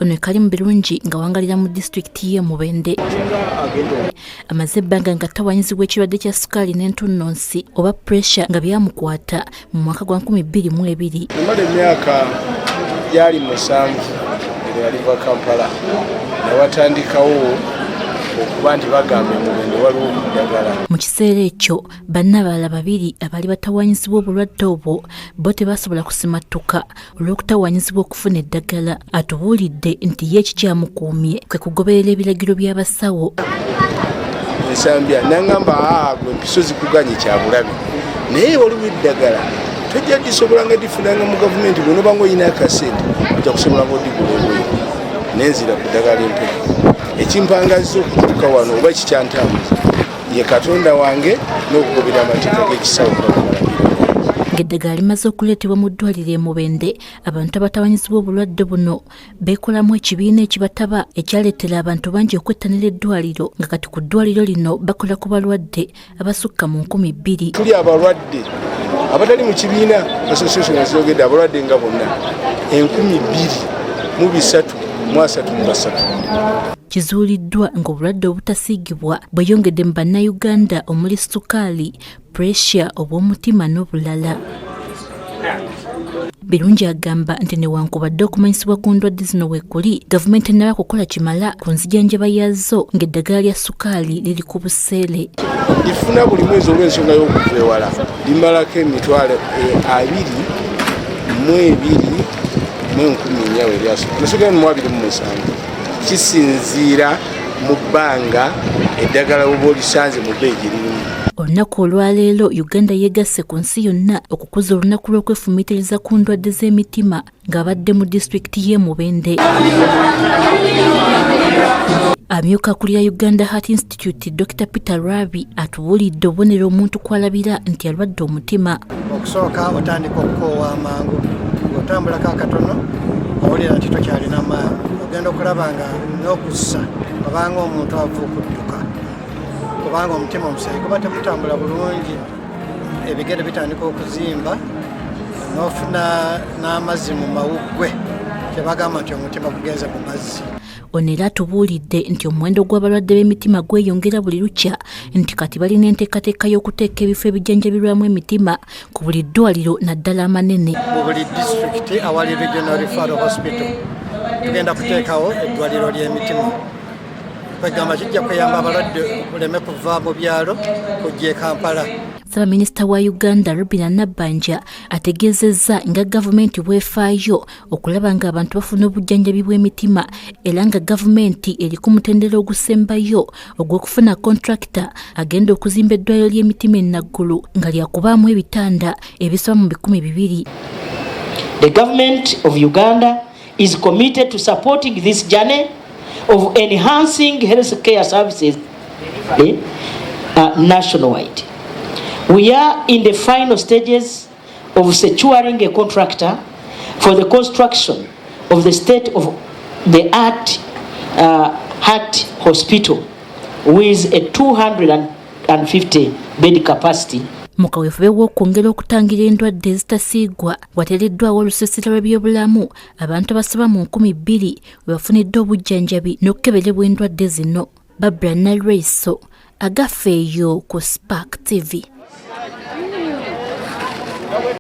ono Kalimu birungi nga wangalira mu disitulikiti y'e Mubende amaze ebbanga nga tawanyizibwa ekirwadde kya sukaali n'entunnunsi oba pressure nga byamukwata mu mwaka gwa 2022. Namala emyaka gyali 7 yaliva Kampala nawatandikawo okuba nti bagambe Mubende waliwo okuddagala. Mu kiseera ekyo bannabaala babiri abaali batawanyizibwa obulwadde obwo bo tebasobola kusimatuka olw'okutawanyizibwa okufuna eddagala. Atubuulidde nti ye ekikyamukuumye kwe kugoberera ebiragiro by'abasawo. Nsambya nangamba gwe mpiso zikuganye kyabulabe naye waliwo eddagala tojja disobola nga difunanga mu gavumenti bw'onoba ng'olina akasente ojja kusobola ng'odigula obweru nenzira ku ddagala empeke. Ekimpangaziza okutuuka wano oba kikyantambuza ye Katonda wange n'okugobera amateeka g'ekisawo. Ng'eddagala limaze okuleetebwa mu ddwaliro e Mubende, abantu abatawanyizibwa obulwadde buno beekolamu ekibiina ekibataba ekyaleetera abantu bangi okwettanira eddwaliro nga kati ku ddwaliro lino bakola ku balwadde abasukka mu 2,000. Tuli abalwadde abatali mu kibiina association eziyongedde abalwadde nga bonna 2,333. Kizuuliddwa ng'obulwadde obutasiigibwa bweyongedde mu bannayuganda omuli sukaali, pressure, obw'omutima n'obulala. Birungi agamba nti newankubadde okumanyisibwa ku ndwadde zino weekuli, gavumenti ennaba kukola kimala ku nzijanjaba yaazo ng'eddagala lya sukaali liri ku buseere. Lifuna buli mwezi olw'ensonga y'okuva ewala limalako emitwalo 22,400 eryasoka nasogera mu 27. Kisinziira mu bbanga eddagala oba olisanze mu bbeeyi girimu. Olunaku olwaleero Uganda yeegasse ku nsi yonna okukuza olunaku lw'okwefumintiriza ku ndwadde z'emitima ng'abadde mu disitulikiti y'e Mubende. Amyuka ku lya Uganda Heart Institute Dr. Peter Rabi atubuulidde obubonero omuntu kwalabira nti alwadde omutima. Okusooka otandika okukoowa amangu, otambulako akatono owulira nti tokyalina maanyi, ogenda okulaba nga n'okussa obanga omuntu ava okudduka kubanga omutima omusayi guba tegutambula bulungi, ebigere bitandika okuzimba n'ofuna n'amazzi mu mawuggwe kyebagamba nti omutima gugenze mu mazzi. Ono era atubuulidde nti omuwendo gw'abalwadde b'emitima gweyongera buli lukya nti kati balina enteekateeka y'okuteeka ebifo ebijjanjabirwamu emitima ku buli ddwaliro naddala amanene. Mu buli disitulikiti awali regional referral hospital tugenda kuteekawo eddwaliro ly'emitima. Kwegamba kijja kuyamba abalwadde okuleme kuva mu byalo kujja e Kampala. Ssaabamisita wa Uganda Robina Nabanja ategeezezza nga gavumenti bwefaayo okulaba nga abantu bafuna obujjanjabi bw'emitima era nga gavumenti eri ku mutendera ogusembayo ogw'okufuna kontrakita agenda okuzimba eddwaliro ly'emitima ennaggulu nga lyakubaamu ebitanda ebisoba mu 200. The government of Uganda is committed to supporting this journey of enhancing healthcare services nationwide. We are in the final stages of securing a contractor for the construction of the state-of-the-art heart hospital with a 250-bed capacity. Mu kaweefube w'okwongera okutangira endwadde ezitasiigwa wateereddwawo olusiisira lw'ebyobulamu abantu abasoba mu 2,000 we bafunidde obujjanjabi n'okukeberebwa endwadde zino. Barbara Nalweso agafeeyo ku Spark TV.